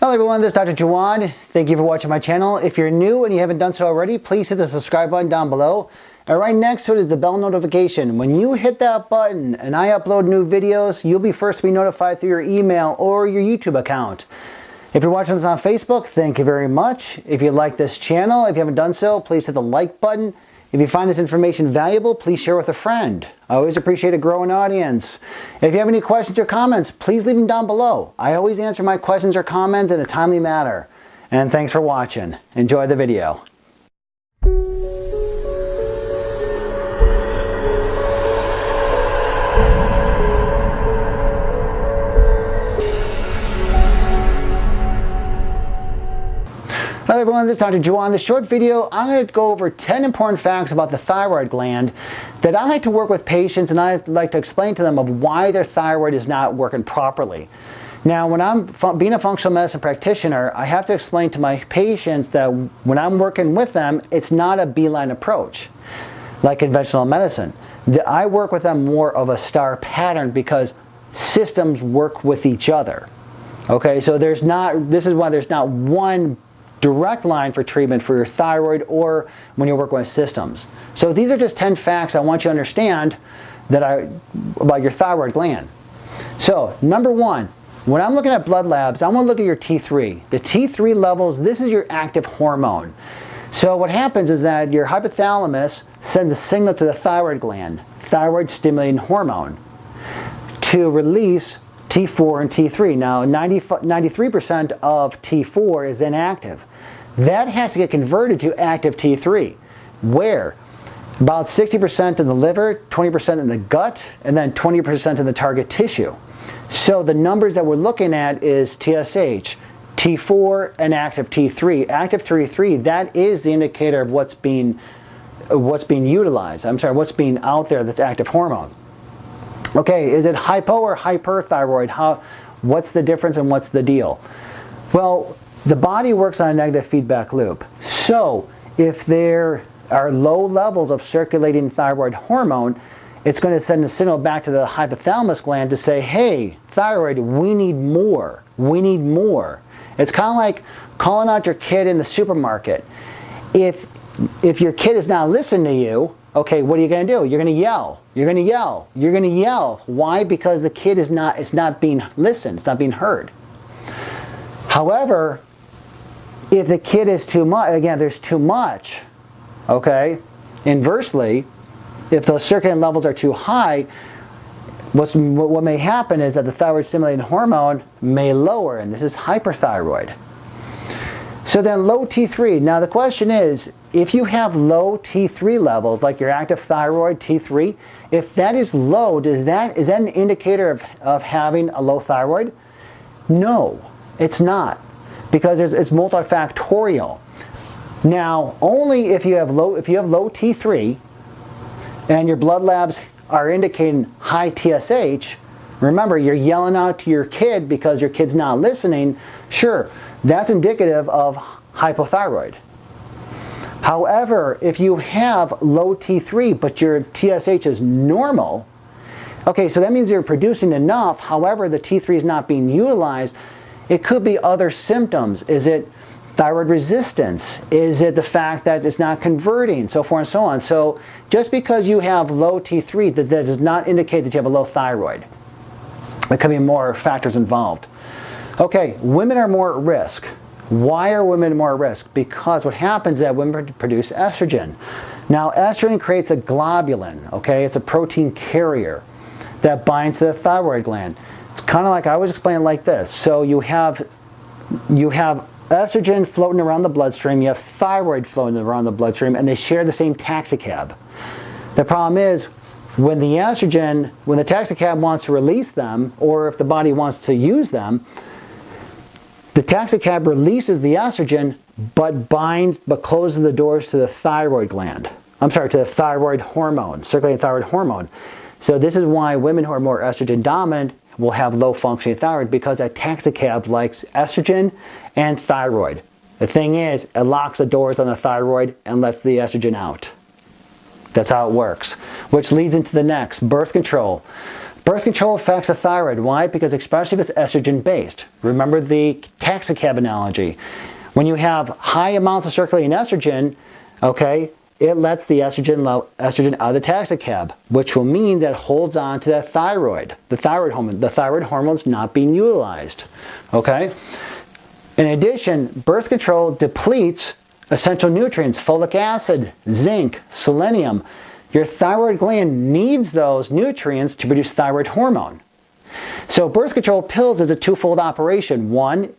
Hello everyone, this is Dr. Jawad. Thank you for watching my channel. If you're new and you haven't done so already, please hit the subscribe button down below. And right next to it is the bell notification. When you hit that button and I upload new videos, you'll be first to be notified through your email or your YouTube account. If you're watching this on Facebook, thank you very much. If you like this channel, if you haven't done so, please hit the like button. If you find this information valuable, please share with a friend. I always appreciate a growing audience. If you have any questions or comments, please leave them down below. I always answer my questions or comments in a timely manner. And thanks for watching. Enjoy the video. Hello everyone, this is Dr. Jawad. In this short video, I'm going to go over 10 important facts about the thyroid gland that I like to work with patients, and I like to explain to them of why their thyroid is not working properly. Now, when I'm being a functional medicine practitioner, I have to explain to my patients that when I'm working with them, it's not a beeline approach like conventional medicine. I work with them more of a star pattern because systems work with each other. Okay, so this is why there's not one direct line for treatment for your thyroid or when you're working with systems. So these are just 10 facts I want you to understand about your thyroid gland. So number one, when I'm looking at blood labs, I want to look at your T3. The T3 levels, this is your active hormone. So what happens is that your hypothalamus sends a signal to the thyroid gland, thyroid stimulating hormone, to release T4 and T3. Now 93% of T4 is inactive. That has to get converted to active T3, where about 60% in the liver, 20% in the gut, and then 20% in the target tissue. So the numbers that we're looking at is TSH, T4, and active T3. Active T3, that is the indicator of what's being utilized. What's being out there that's active hormone. Okay, is it hypo or hyperthyroid? What's the difference and what's the deal? Well, the body works on a negative feedback loop. So if there are low levels of circulating thyroid hormone, it's going to send a signal back to the hypothalamus gland to say, hey, thyroid, we need more. We need more. It's kind of like calling out your kid in the supermarket. If your kid is not listening to you, okay, what are you going to do? You're going to yell. You're going to yell. You're going to yell. Why? Because the kid it's not being listened. It's not being heard. However, if the kid is too much, again, there's too much, okay? Inversely, if those circulating levels are too high, what may happen is that the thyroid stimulating hormone may lower, and this is hyperthyroid. So then low T3. Now the question is, if you have low T3 levels, like your active thyroid T3, if that is low, is that an indicator of having a low thyroid? No, it's not, because it's multifactorial. Now, only if you have low T3 and your blood labs are indicating high TSH, remember, you're yelling out to your kid because your kid's not listening, sure, that's indicative of hypothyroid. However, if you have low T3 but your TSH is normal, okay, so that means you're producing enough, however the T3 is not being utilized. It could be other symptoms. Is it thyroid resistance? Is it the fact that it's not converting? So forth and so on. So just because you have low T3, that does not indicate that you have a low thyroid. There could be more factors involved. Okay, women are more at risk. Why are women more at risk? Because what happens is that women produce estrogen. Now, estrogen creates a globulin, okay? It's a protein carrier that binds to the thyroid gland. It's kind of like, I always explain it like this. So you have estrogen floating around the bloodstream, you have thyroid floating around the bloodstream, and they share the same taxicab. The problem is, when the taxicab wants to release them, or if the body wants to use them, the taxicab releases the estrogen, but closes the doors to the thyroid gland. To the thyroid hormone, circulating thyroid hormone. So this is why women who are more estrogen dominant will have low functioning thyroid, because that taxicab likes estrogen and thyroid. The thing is, it locks the doors on the thyroid and lets the estrogen out. That's how it works. Which leads into the next, birth control. Birth control affects the thyroid. Why? Because especially if it's estrogen based. Remember the taxi cab analogy. When you have high amounts of circulating estrogen, okay, it lets the estrogen out of the taxi cab, which will mean that it holds on to that thyroid, the thyroid hormone. The thyroid hormone's not being utilized, okay? In addition, birth control depletes essential nutrients, folic acid, zinc, selenium. Your thyroid gland needs those nutrients to produce thyroid hormone. So birth control pills is a twofold operation. One,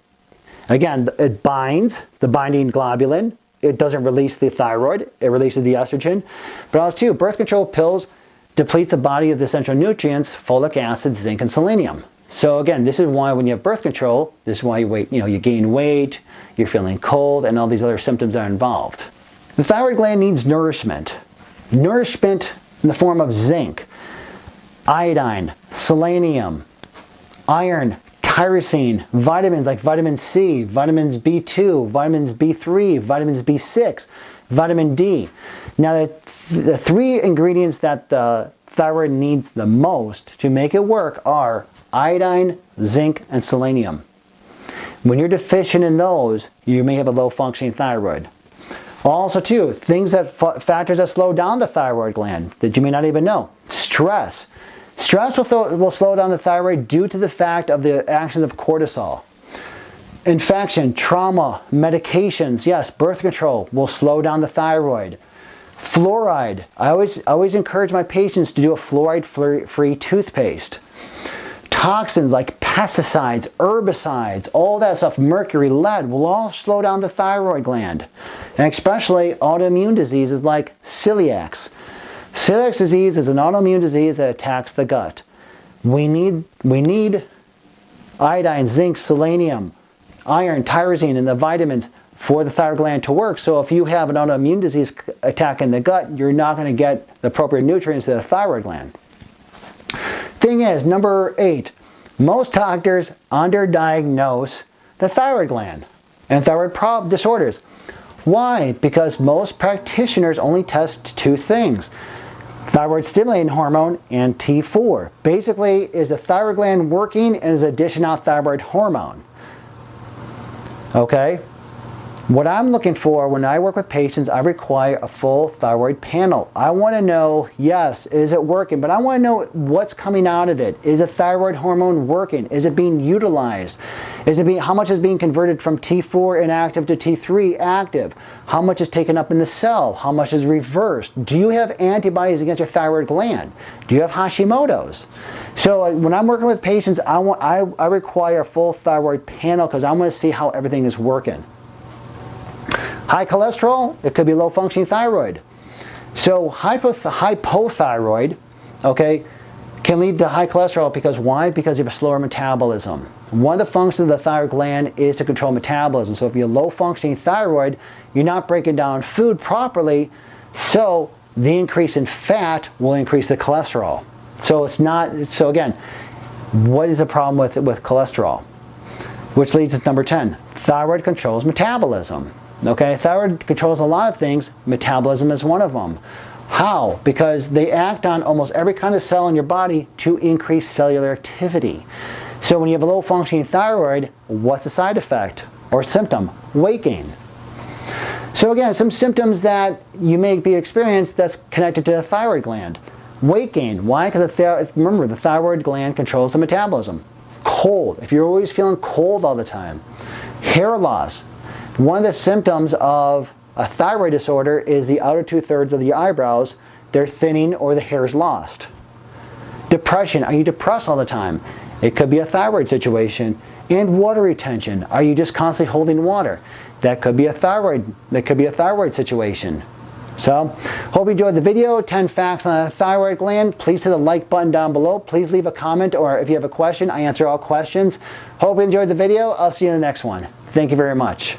again, it binds the binding globulin. It doesn't release the thyroid, it releases the estrogen. But also too, birth control pills depletes the body of the essential nutrients, folic acid, zinc, and selenium. So again, this is why when you have birth control, this is why you gain weight, you're feeling cold, and all these other symptoms are involved. The thyroid gland needs nourishment. Nourishment in the form of zinc, iodine, selenium, iron, tyrosine, vitamins like vitamin C, vitamins B2, vitamins B3, vitamins B6, vitamin D. Now the three ingredients that the thyroid needs the most to make it work are iodine, zinc, and selenium. When you're deficient in those, you may have a low functioning thyroid. Also too, factors that slow down the thyroid gland that you may not even know. Stress. Stress will slow down the thyroid due to the fact of the actions of cortisol. Infection, trauma, medications, yes, birth control will slow down the thyroid. Fluoride. I always encourage my patients to do a fluoride-free toothpaste. Toxins like pesticides, herbicides, all that stuff, mercury, lead, will all slow down the thyroid gland. And especially autoimmune diseases like celiac. Celiac disease is an autoimmune disease that attacks the gut. We need iodine, zinc, selenium, iron, tyrosine, and the vitamins for the thyroid gland to work. So if you have an autoimmune disease attacking the gut, you're not going to get the appropriate nutrients to the thyroid gland. Thing is, number 8, most doctors underdiagnose the thyroid gland and thyroid disorders. Why? Because most practitioners only test two things: thyroid stimulating hormone and T4. Basically, is the thyroid gland working and is it dishing out thyroid hormone? Okay? What I'm looking for when I work with patients, I require a full thyroid panel. I want to know, yes, is it working? But I want to know what's coming out of it. Is the thyroid hormone working? Is it being utilized? How much is being converted from T4 inactive to T3 active? How much is taken up in the cell? How much is reversed? Do you have antibodies against your thyroid gland? Do you have Hashimoto's? So when I'm working with patients, I require a full thyroid panel because I want to see how everything is working. High cholesterol, it could be low functioning thyroid. So hypothyroid, okay, can lead to high cholesterol because why? Because you have a slower metabolism. One of the functions of the thyroid gland is to control metabolism. So if you have low functioning thyroid, you're not breaking down food properly, so the increase in fat will increase the cholesterol. So again, what is the problem with cholesterol? Which leads to number 10. Thyroid controls metabolism. Okay, thyroid controls a lot of things. Metabolism is one of them. How? Because they act on almost every kind of cell in your body to increase cellular activity. So when you have a low functioning thyroid, what's the side effect or symptom? Weight gain. So again, some symptoms that you may be experienced that's connected to the thyroid gland. Weight gain. Why? Because remember, the thyroid gland controls the metabolism. Cold. If you're always feeling cold all the time. Hair loss. One of the symptoms of a thyroid disorder is the outer 2/3 of the eyebrows, they're thinning or the hair is lost. Depression. Are you depressed all the time? It could be a thyroid situation. And water retention. Are you just constantly holding water? That could be a thyroid situation. So, hope you enjoyed the video. 10 facts on the thyroid gland. Please hit the like button down below. Please leave a comment, or if you have a question, I answer all questions. Hope you enjoyed the video. I'll see you in the next one. Thank you very much.